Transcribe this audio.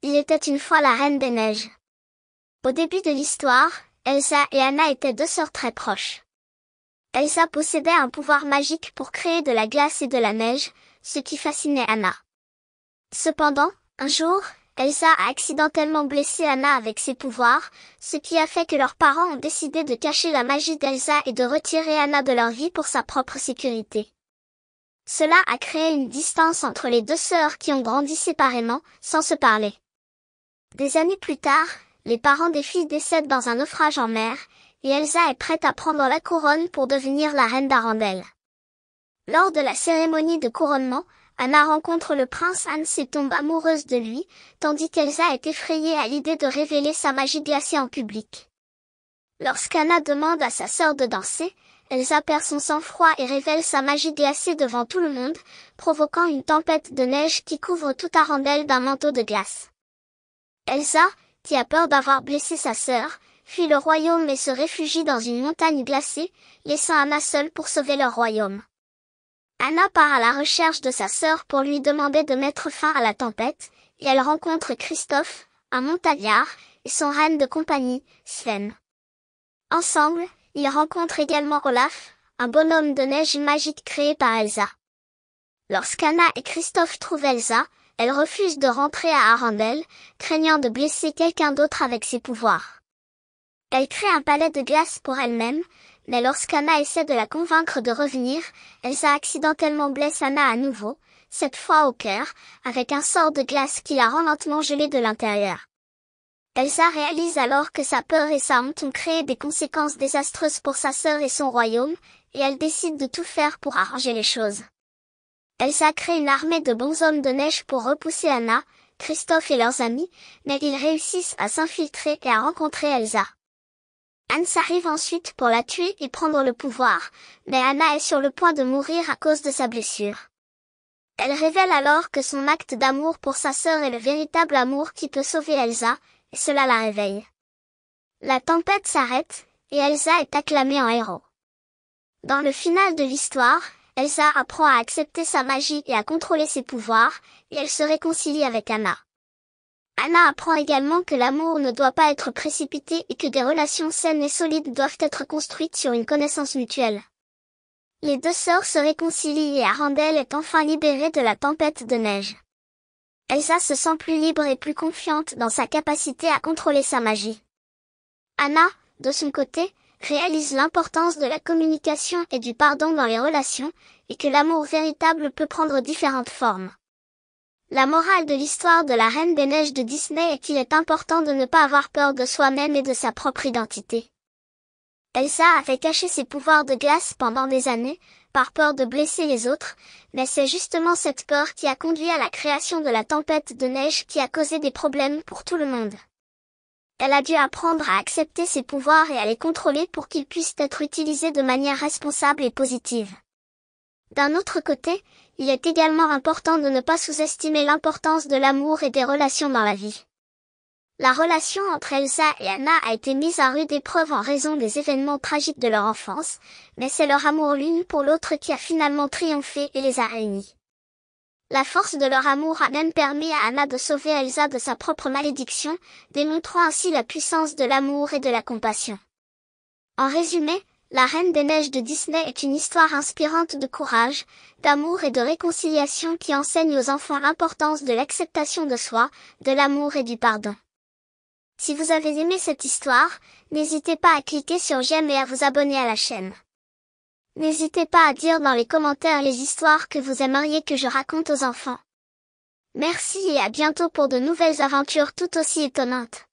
Il était une fois la Reine des Neiges. Au début de l'histoire, Elsa et Anna étaient deux sœurs très proches. Elsa possédait un pouvoir magique pour créer de la glace et de la neige, ce qui fascinait Anna. Cependant, un jour, Elsa a accidentellement blessé Anna avec ses pouvoirs, ce qui a fait que leurs parents ont décidé de cacher la magie d'Elsa et de retirer Anna de leur vie pour sa propre sécurité. Cela a créé une distance entre les deux sœurs qui ont grandi séparément, sans se parler. Des années plus tard, les parents des filles décèdent dans un naufrage en mer, et Elsa est prête à prendre la couronne pour devenir la reine d'Arendelle. Lors de la cérémonie de couronnement, Anna rencontre le prince Hans et tombe amoureuse de lui, tandis qu'Elsa est effrayée à l'idée de révéler sa magie glacée en public. Lorsqu'Anna demande à sa sœur de danser, Elsa perd son sang-froid et révèle sa magie glacée devant tout le monde, provoquant une tempête de neige qui couvre toute Arendelle d'un manteau de glace. Elsa, qui a peur d'avoir blessé sa sœur, fuit le royaume et se réfugie dans une montagne glacée, laissant Anna seule pour sauver leur royaume. Anna part à la recherche de sa sœur pour lui demander de mettre fin à la tempête, et elle rencontre Christophe, un montagnard, et son reine de compagnie, Sven. Ensemble, ils rencontrent également Olaf, un bonhomme de neige magique créé par Elsa. Lorsqu'Anna et Christophe trouvent Elsa, elle refuse de rentrer à Arendelle, craignant de blesser quelqu'un d'autre avec ses pouvoirs. Elle crée un palais de glace pour elle-même, mais lorsqu'Anna essaie de la convaincre de revenir, Elsa accidentellement blesse Anna à nouveau, cette fois au cœur, avec un sort de glace qui la rend lentement gelée de l'intérieur. Elsa réalise alors que sa peur et sa honte ont créé des conséquences désastreuses pour sa sœur et son royaume, et elle décide de tout faire pour arranger les choses. Elsa crée une armée de bonshommes de neige pour repousser Anna, Christophe et leurs amis, mais ils réussissent à s'infiltrer et à rencontrer Elsa. Hans arrive ensuite pour la tuer et prendre le pouvoir, mais Anna est sur le point de mourir à cause de sa blessure. Elle révèle alors que son acte d'amour pour sa sœur est le véritable amour qui peut sauver Elsa, et cela la réveille. La tempête s'arrête, et Elsa est acclamée en héros. Dans le final de l'histoire, Elsa apprend à accepter sa magie et à contrôler ses pouvoirs, et elle se réconcilie avec Anna. Anna apprend également que l'amour ne doit pas être précipité et que des relations saines et solides doivent être construites sur une connaissance mutuelle. Les deux sœurs se réconcilient et Arendelle est enfin libérée de la tempête de neige. Elsa se sent plus libre et plus confiante dans sa capacité à contrôler sa magie. Anna, de son côté, réalise l'importance de la communication et du pardon dans les relations, et que l'amour véritable peut prendre différentes formes. La morale de l'histoire de la Reine des Neiges de Disney est qu'il est important de ne pas avoir peur de soi-même et de sa propre identité. Elsa avait caché ses pouvoirs de glace pendant des années, par peur de blesser les autres, mais c'est justement cette peur qui a conduit à la création de la tempête de neige qui a causé des problèmes pour tout le monde. Elle a dû apprendre à accepter ses pouvoirs et à les contrôler pour qu'ils puissent être utilisés de manière responsable et positive. D'un autre côté, il est également important de ne pas sous-estimer l'importance de l'amour et des relations dans la vie. La relation entre Elsa et Anna a été mise à rude épreuve en raison des événements tragiques de leur enfance, mais c'est leur amour l'une pour l'autre qui a finalement triomphé et les a réunis. La force de leur amour a même permis à Anna de sauver Elsa de sa propre malédiction, démontrant ainsi la puissance de l'amour et de la compassion. En résumé, La Reine des Neiges de Disney est une histoire inspirante de courage, d'amour et de réconciliation qui enseigne aux enfants l'importance de l'acceptation de soi, de l'amour et du pardon. Si vous avez aimé cette histoire, n'hésitez pas à cliquer sur j'aime et à vous abonner à la chaîne. N'hésitez pas à dire dans les commentaires les histoires que vous aimeriez que je raconte aux enfants. Merci et à bientôt pour de nouvelles aventures tout aussi étonnantes.